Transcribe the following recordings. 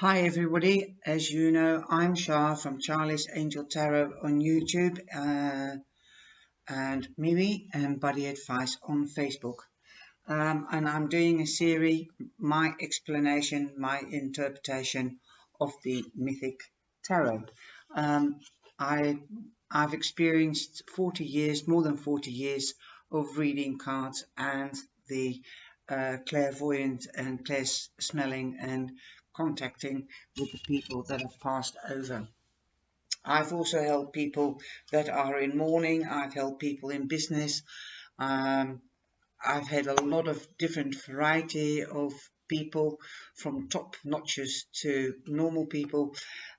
Hi everybody, as you know, I'm Shah from Charlie's Angel Tarot on YouTube and Mimi and Buddayadvies on Facebook. And I'm doing a series, my explanation, my interpretation of the Mythic Tarot. Um, I, I've experienced 40 years, more than 40 years of reading cards and the clairvoyant and clair smelling and contacting with the people that have passed over. I've also helped people that are in mourning. I've helped people in business. Um, I've had a lot of different variety of people, from top notches to normal people,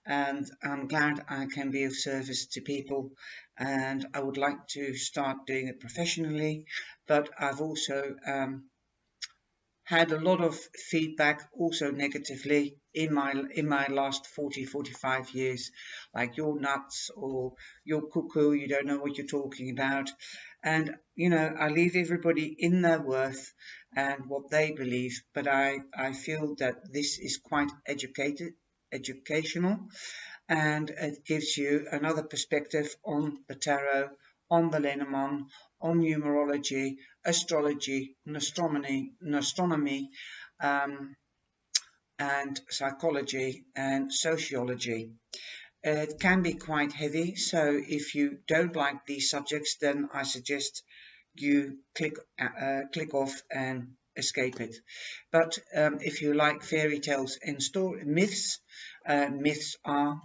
and I'm glad I can be of service to people. And I would like to start doing it professionally, but I've also had a lot of feedback, also negatively, in my last 45 years, like you're nuts or you're cuckoo, you don't know what you're talking about. And I leave everybody in their worth and what they believe, but I feel that this is quite educational, and it gives you another perspective on the tarot, on the Lenormand, on numerology, astrology, astronomy, um, and psychology and sociology. It can be quite heavy, so if you don't like these subjects, then I suggest you click off and escape it. But if you like fairy tales and myths, myths are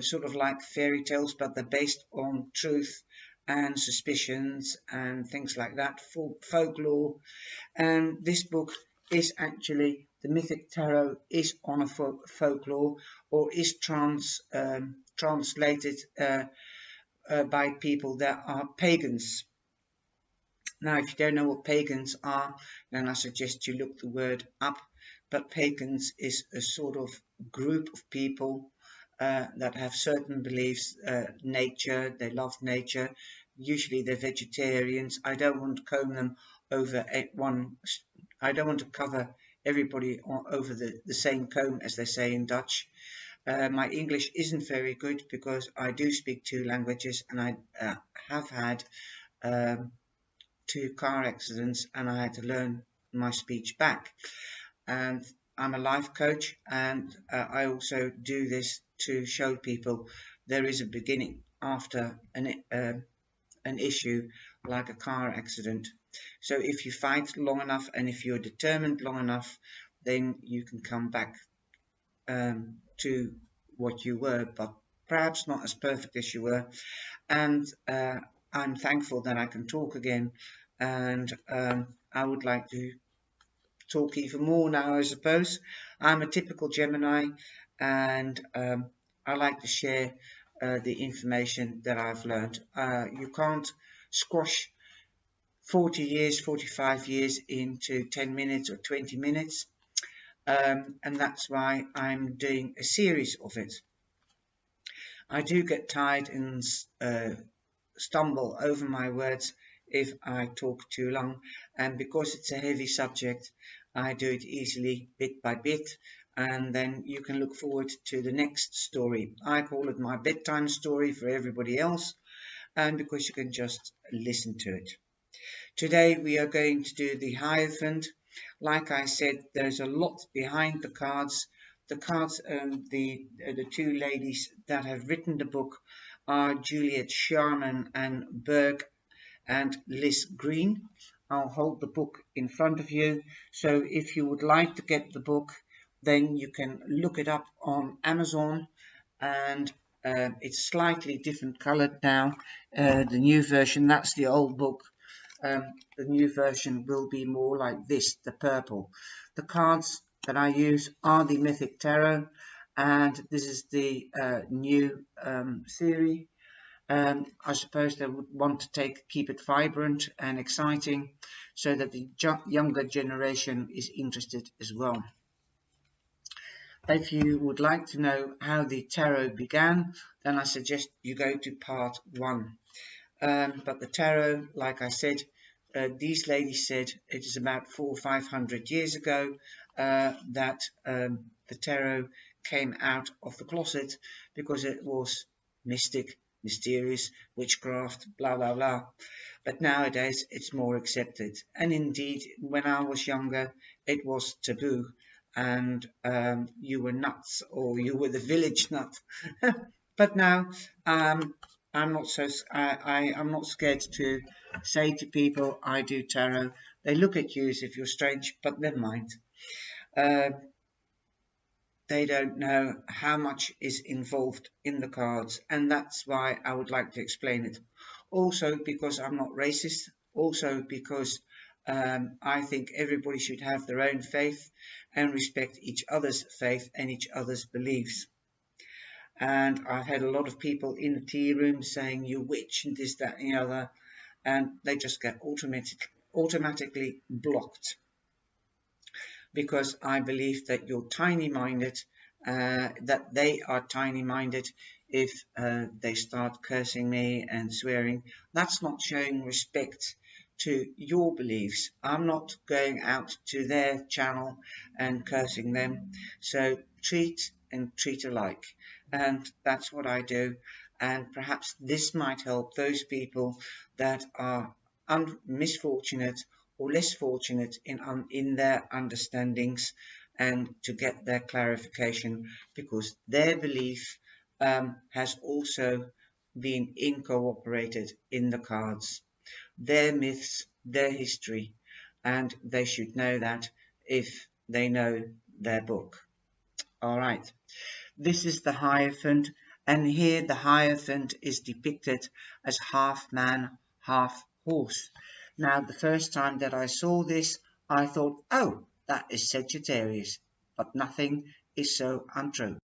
sort of like fairy tales, but they're based on truth and suspicions and things like that, folklore. And this book is actually, the Mythic Tarot is on a folklore, or is translated by people that are pagans. Now, if you don't know what pagans are, then I suggest you look the word up. But pagans is a sort of group of people that have certain beliefs, nature, they love nature. Usually they're vegetarians. I don't want to comb them over one. I don't want to cover everybody over the same comb, as they say in Dutch. My English isn't very good because I do speak two languages, and I have had um, two car accidents, and I had to learn my speech back. And I'm a life coach, and I also do this to show people there is a beginning after an issue like a car accident. So if you fight long enough and if you're determined long enough, then you can come back to what you were, but perhaps not as perfect as you were. And I'm thankful that I can talk again, and I would like to talk even more now, I suppose. I'm a typical Gemini, and I like to share the information that I've learned. You can't squash 40 years, 45 years into 10 minutes or 20 minutes, and that's why I'm doing a series of it. I do get tired and stumble over my words if I talk too long, and because it's a heavy subject, I do it easily, bit by bit, and then you can look forward to the next story. I call it my bedtime story for everybody else, and because you can just listen to it. Today we are going to do the Hierophant. Like I said, there's a lot behind the cards. The cards, the two ladies that have written the book are Juliet Sharman and Berg and Liz Green. I'll hold the book in front of you, so if you would like to get the book, then you can look it up on Amazon, and it's slightly different colored now. The new version, that's the old book. The new version will be more like this, the purple. The cards that I use are the Mythic Tarot, and this is the new series. I suppose they would want to keep it vibrant and exciting, so that the younger generation is interested as well. If you would like to know how the tarot began, then I suggest you go to part 1. But the tarot, like I said, these ladies said it is about 400 or 500 years ago that the tarot came out of the closet because it was mystic, mysterious, witchcraft, blah blah blah. But nowadays it's more accepted. And indeed, when I was younger, it was taboo, and you were nuts, or you were the village nut. But now I'm not so I'm not scared to say to people I do tarot. They look at you as if you're strange, but never mind. Uh, they don't know how much is involved in the cards, and that's why I would like to explain it. Also because I'm not racist, also because I think everybody should have their own faith and respect each other's faith and each other's beliefs. And I've had a lot of people in the tea room saying you witch and this, that and the other, and they just get automatically blocked, because I believe that you're tiny-minded, that they are tiny-minded if they start cursing me and swearing. That's not showing respect to your beliefs. I'm not going out to their channel and cursing them. So treat and treat alike. And that's what I do. And perhaps this might help those people that are misfortunate or less fortunate in their understandings, and to get their clarification, because their belief has also been incorporated in the cards, their myths, their history, and they should know that if they know their book. All right. This is the Hierophant, and here the Hierophant is depicted as half man, half horse. Now, the first time that I saw this, I thought, oh, that is Sagittarius, but nothing is so untrue.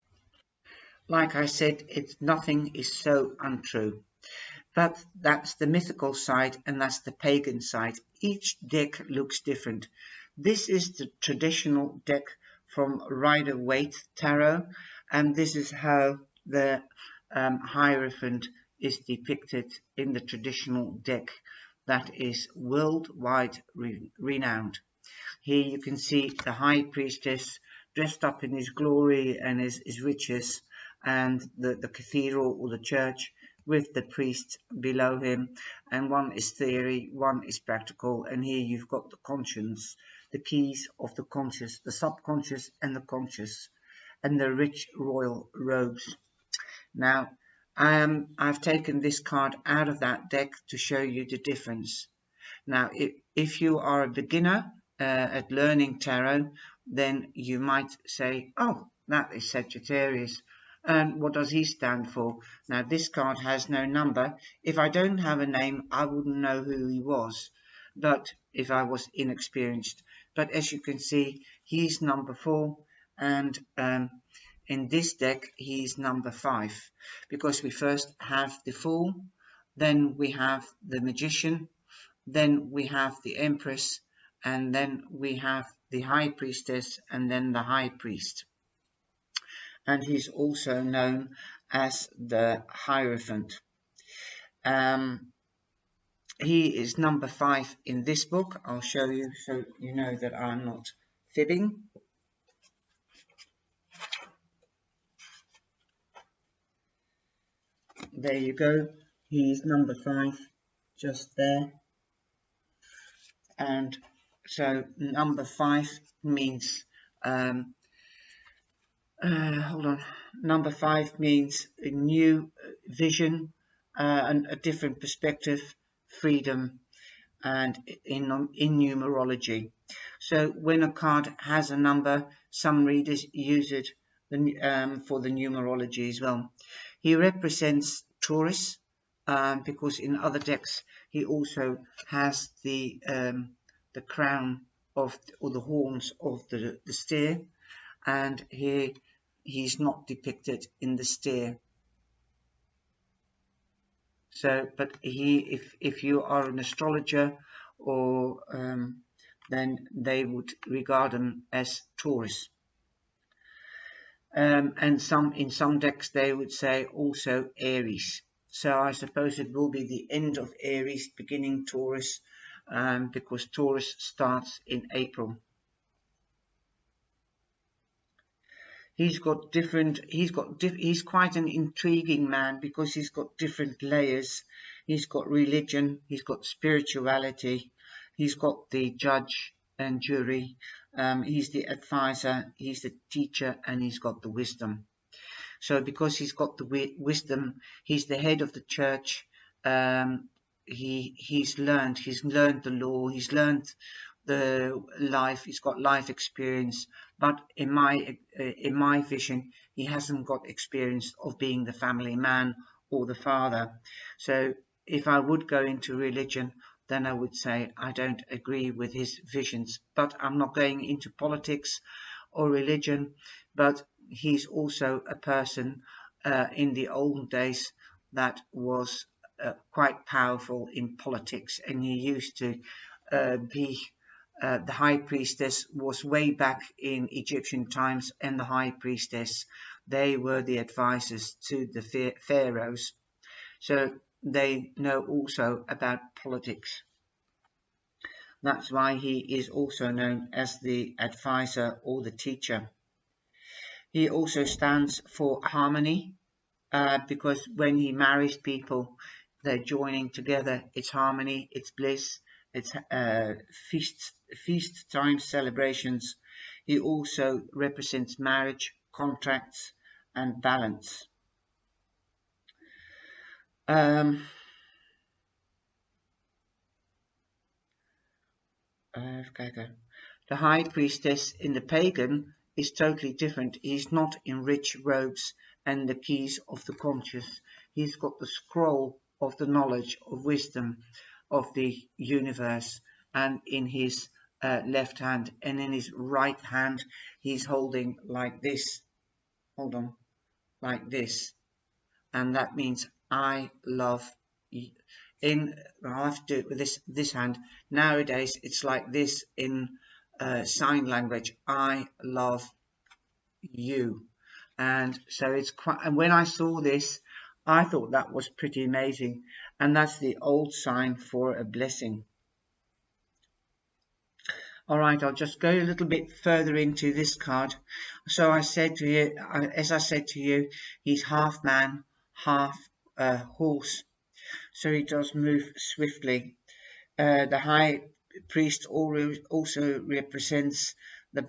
Like I said, nothing is so untrue. But that's the mythical side, and that's the pagan side. Each deck looks different. This is the traditional deck from Rider-Waite Tarot, and this is how the Hierophant is depicted in the traditional deck that is worldwide renowned. Here you can see the High Priestess dressed up in his glory and his riches, and the cathedral or the church with the priest below him, and one is theory, one is practical, and here you've got the conscience, the keys of the conscious, the subconscious and the conscious, and the rich royal robes. Now, I've taken this card out of that deck to show you the difference. Now, if you are a beginner at learning tarot, then you might say, oh, that is Sagittarius. And what does he stand for? Now, this card has no number. If I don't have a name, I wouldn't know who he was, but if I was inexperienced. But as you can see, he's number 4, and in this deck, he's number 5, because we first have the Fool, then we have the Magician, then we have the Empress, and then we have the High Priestess, and then the High Priest. And he's also known as the Hierophant. He is number 5 in this book. I'll show you so you know that I'm not fibbing. There you go. He's number 5, just there. And so number 5 means hold on. Number 5 means a new vision, and a different perspective, freedom, and in numerology. So when a card has a number, some readers use it for the numerology as well. He represents Taurus, because in other decks he also has the crown of, or the horns of the steer, and here he's not depicted in the steer. So, but if you are an astrologer, or then they would regard him as Taurus. And in some decks they would say also Aries. So I suppose it will be the end of Aries, beginning Taurus, because Taurus starts in April. He's quite an intriguing man because he's got different layers. He's got religion, he's got spirituality, he's got the judge and jury, he's the advisor, he's the teacher, and he's got the wisdom. So because he's got the wisdom, he's the head of the church. He's learned the law, he's learned the life, he's got life experience, but in my vision, he hasn't got experience of being the family man or the father. So if I would go into religion, then I would say I don't agree with his visions. But I'm not going into politics or religion, but he's also a person in the old days that was quite powerful in politics, and he used to be the high priestess was way back in Egyptian times, and the high priestess, they were the advisors to the pharaohs, so they know also about politics. That's why he is also known as the advisor or the teacher. He also stands for harmony, because when he marries people, they're joining together. It's harmony, it's bliss, it's feast time celebrations. He also represents marriage, contracts, and balance. The high priestess in the pagan is totally different. He's not in rich robes and the keys of the conscious. He's got the scroll of the knowledge of wisdom of the universe, and in his left hand, and in his right hand he's holding like this. Hold on, like this, and that means I love you. I'll have to do it with this hand. Nowadays it's like this in sign language. I love you. And so it's quite, and when I saw this, I thought that was pretty amazing, and that's the old sign for a blessing. All right, I'll just go a little bit further into this card. So I said to you, as I said to you, he's half man, half horse, so he does move swiftly. The high priest also represents the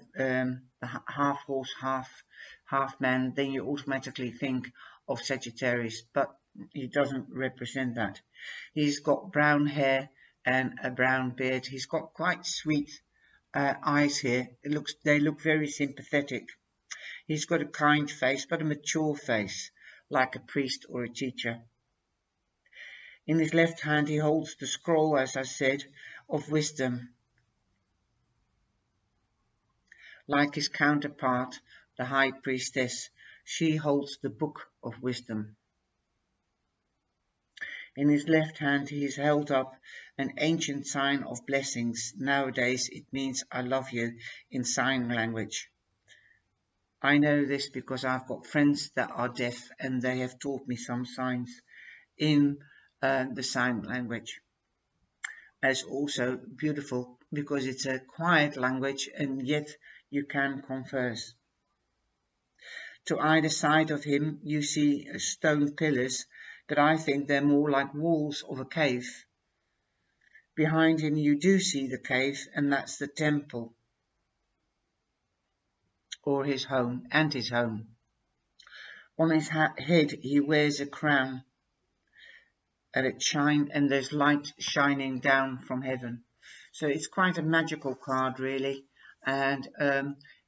half horse, half man. Then you automatically think of Sagittarius, but he doesn't represent that. He's got brown hair and a brown beard. He's got quite sweet eyes here. They look very sympathetic. He's got a kind face, but a mature face, like a priest or a teacher. In his left hand he holds the scroll, as I said, of wisdom. Like his counterpart, the high priestess, she holds the book of wisdom. In his left hand he has held up an ancient sign of blessings. Nowadays it means I love you in sign language. I know this because I've got friends that are deaf, and they have taught me some signs in the sign language. It's also beautiful because it's a quiet language, and yet you can converse. To either side of him you see stone pillars, but I think they're more like walls of a cave. Behind him you do see the cave, and that's the temple, or his home, and his home. On his head he wears a crown, and there's light shining down from heaven. So it's quite a magical card, really, and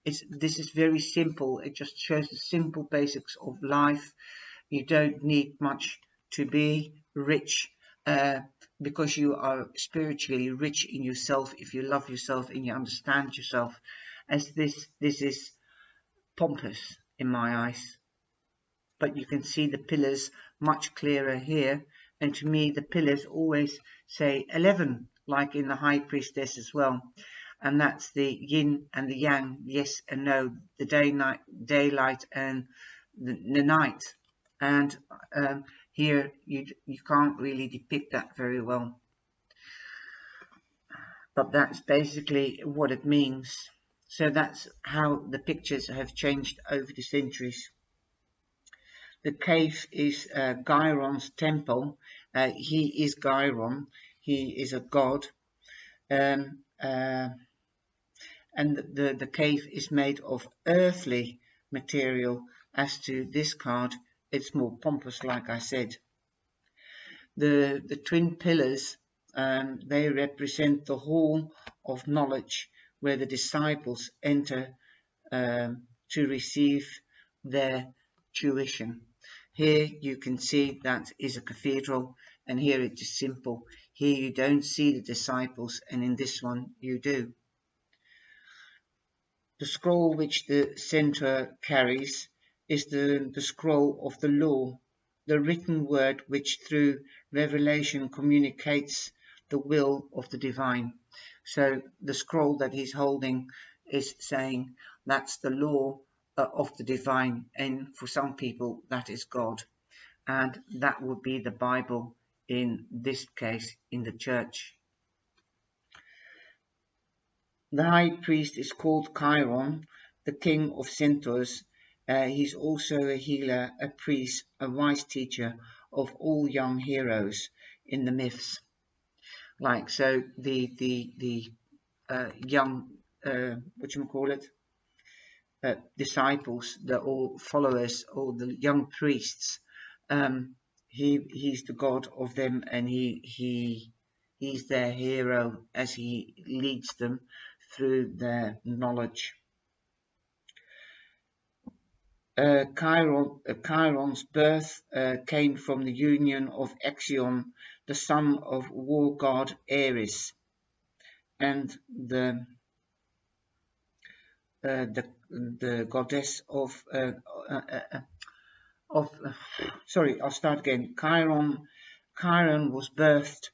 this is very simple. It just shows the simple basics of life. You don't need much to be rich, because you are spiritually rich in yourself if you love yourself and you understand yourself. As this is pompous in my eyes, but you can see the pillars much clearer here, and to me the pillars always say 11, like in the high priestess as well, and that's the yin and the yang, yes and no, the daylight and the night, and here you can't really depict that very well, but that's basically what it means. So that's how the pictures have changed over the centuries. The cave is Gyron's temple. He is Gyron. He is a god. Um, uh, and the cave is made of earthly material. As to this card, it's more pompous, like I said. The twin pillars, they represent the hall of knowledge where the disciples enter to receive their tuition. Here you can see that is a cathedral, and here it is simple. Here you don't see the disciples, and in this one you do. The scroll which the centre carries is the scroll of the law, the written word which through revelation communicates the will of the divine. So the scroll that he's holding is saying that's the law of the divine, and for some people that is God, and that would be the Bible in this case in the church. The high priest is called Chiron, the king of centaurs. He's also a healer, a priest, a wise teacher of all young heroes in the myths. Like so, the young disciples, the all followers, all the young priests. He's the god of them, and he's their hero as he leads them through their knowledge. Chiron's birth came from the union of Ixion, the son of war god Ares, and the goddess of sorry, I'll start again. Chiron was birthed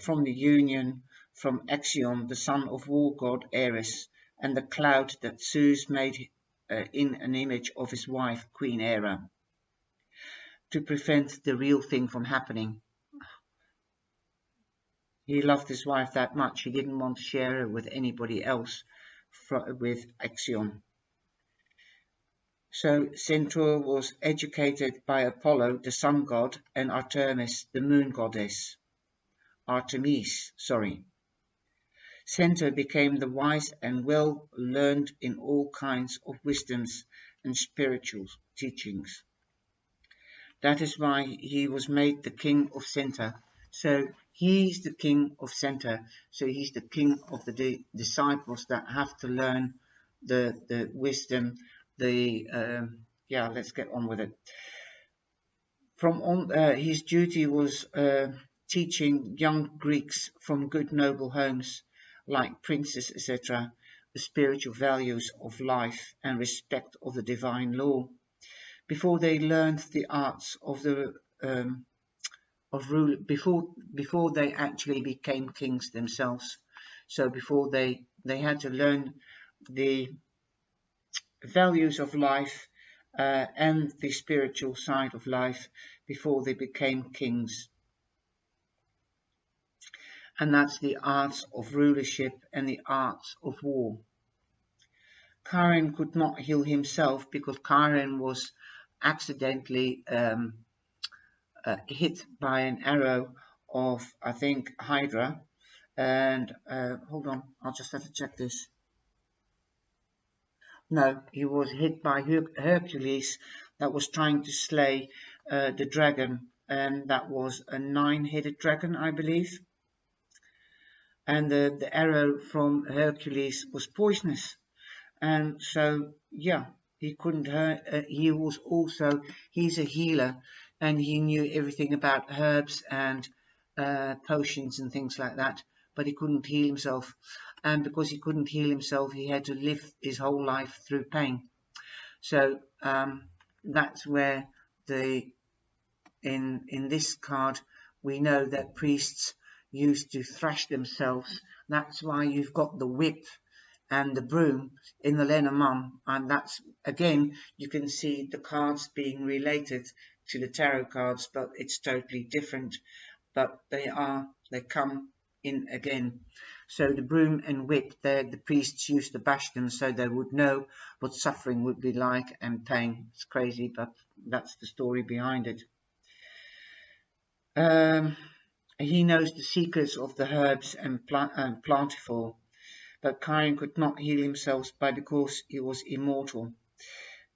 from the union from Ixion, the son of war god Ares, and the cloud that Zeus made in an image of his wife, Queen Hera, to prevent the real thing from happening. He loved his wife that much, he didn't want to share her with anybody else, with Ixion. So Centaur was educated by Apollo, the sun god, and Artemis, the moon goddess. Artemis, sorry. Centaur became the wise and well learned in all kinds of wisdoms and spiritual teachings. That is why he was made the king of Centaur. So he's the king of Centaur. So he's the king of the disciples that have to learn the wisdom, yeah, let's get on with it. His duty was teaching young Greeks from good noble homes, like princes, etc., the spiritual values of life and respect of the divine law, before they learned the arts of the of rule, before they actually became kings themselves. So before they had to learn the values of life and the spiritual side of life before they became kings. And that's the arts of rulership and the arts of war. Chiron could not heal himself because Chiron was accidentally hit by an arrow of, I think, Hydra. And hold on, I'll just have to check this. No, he was hit by Hercules that was trying to slay the dragon, and that was a 9-headed dragon, I believe. And the arrow from Hercules was poisonous, and so yeah, he couldn't hurt. He's a healer, and he knew everything about herbs and potions and things like that, but he couldn't heal himself. And because he couldn't heal himself, he had to live his whole life through pain. So that's where in this card we know that priests used to thrash themselves. That's why you've got the whip and the broom in the Lenormand, and that's, again, you can see the cards being related to the tarot cards, but it's totally different. But they come in again. So the broom and whip, the priests used to bash them so they would know what suffering would be like and pain. It's crazy, but that's the story behind it. He knows the secrets of the herbs and plentiful, but Chiron could not heal himself because he was immortal.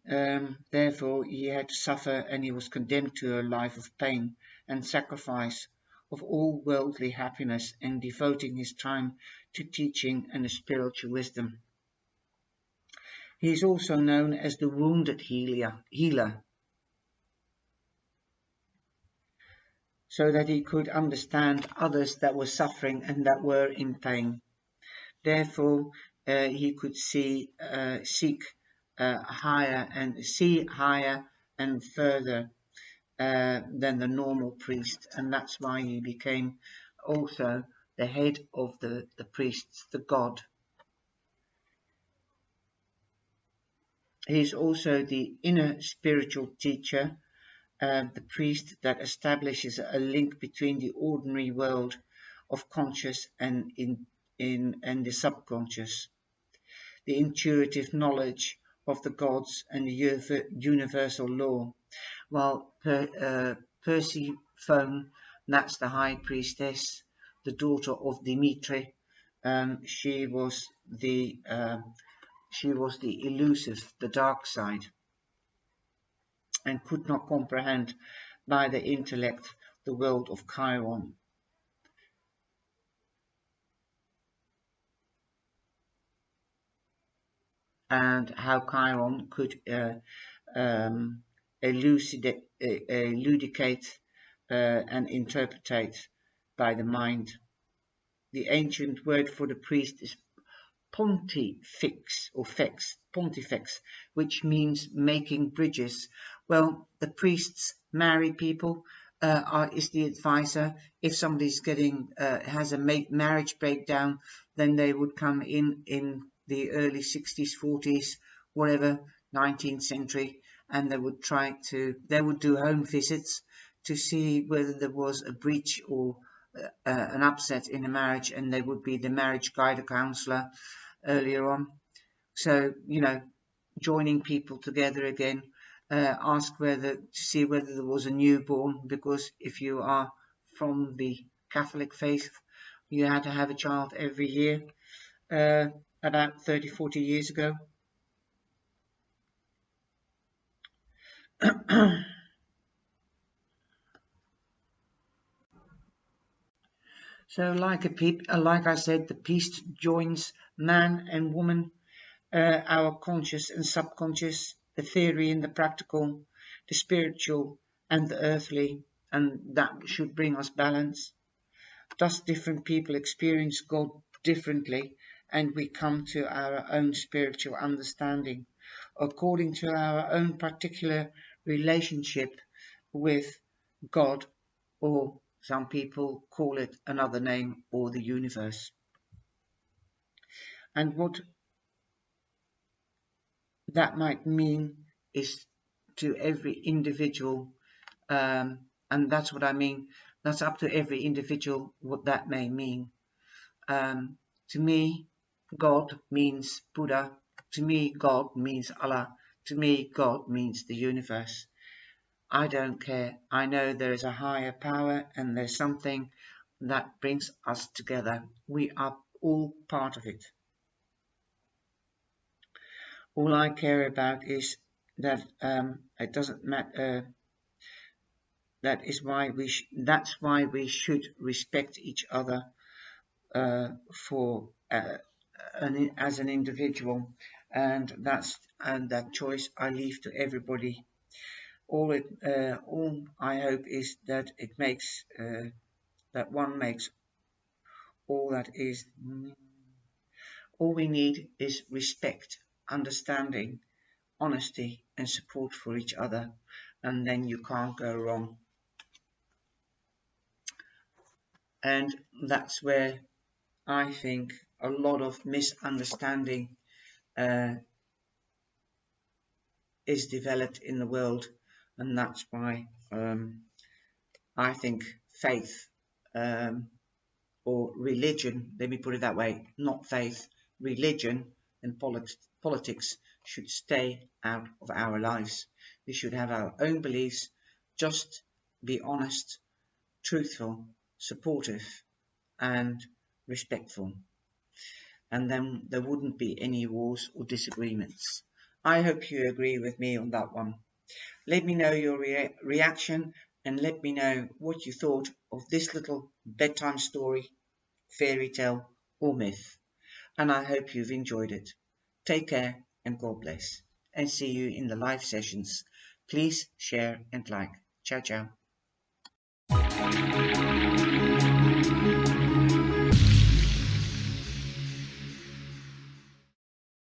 Therefore he had to suffer, and he was condemned to a life of pain and sacrifice of all worldly happiness, and devoting his time to teaching and spiritual wisdom. He is also known as the wounded healer, so that he could understand others that were suffering and that were in pain. Therefore, he could seek higher and further than the normal priest, and that's why he became also the head of the priests, the god. He is also the inner spiritual teacher, the priest that establishes a link between the ordinary world of conscious and the subconscious, the intuitive knowledge of the gods and the universal law, while Persephone, that's the high priestess, the daughter of Dimitri, she was the elusive, the dark side, and could not comprehend by the intellect the world of Chiron. And how Chiron could elucidate and interpret by the mind. The ancient word for the priest is pontifex, which means making bridges. Well, the priests marry people, is the advisor. If somebody's has a marriage breakdown, then they would come in the early 60s, 40s, whatever, 19th century, and they would do home visits to see whether there was a breach or an upset in a marriage, and they would be the marriage guide or counselor earlier on. So, joining people together again, to see whether there was a newborn, because if you are from the Catholic faith, you had to have a child every year, about 30, 40 years ago. So like I said, the priest joins man and woman, our conscious and subconscious, the theory and the practical, the spiritual and the earthly, and that should bring us balance. Thus different people experience God differently, and we come to our own spiritual understanding according to our own particular relationship with God, or some people call it another name, or the universe. And what that might mean is to every individual, and that's what I mean, that's up to every individual what that may mean. To me, God means Buddha. To me, God means Allah. To me, God means the universe. I don't care. I know there is a higher power, and there's something that brings us together. We are all part of it. All I care about is that it doesn't matter. That's why we should respect each other as an individual, and that choice I leave to everybody. All I hope is that it makes that one makes all that is. All we need is respect, understanding, honesty, and support for each other, and then you can't go wrong. And that's where I think a lot of misunderstanding is developed in the world, and that's why I think faith or religion, let me put it that way, not faith, religion and politics should stay out of our lives. We should have our own beliefs, just be honest, truthful, supportive, and respectful. And then there wouldn't be any wars or disagreements. I hope you agree with me on that one. Let me know your reaction and let me know what you thought of this little bedtime story, fairy tale, or myth. And I hope you've enjoyed it. Take care and God bless. And see you in the live sessions. Please share and like. Ciao, ciao.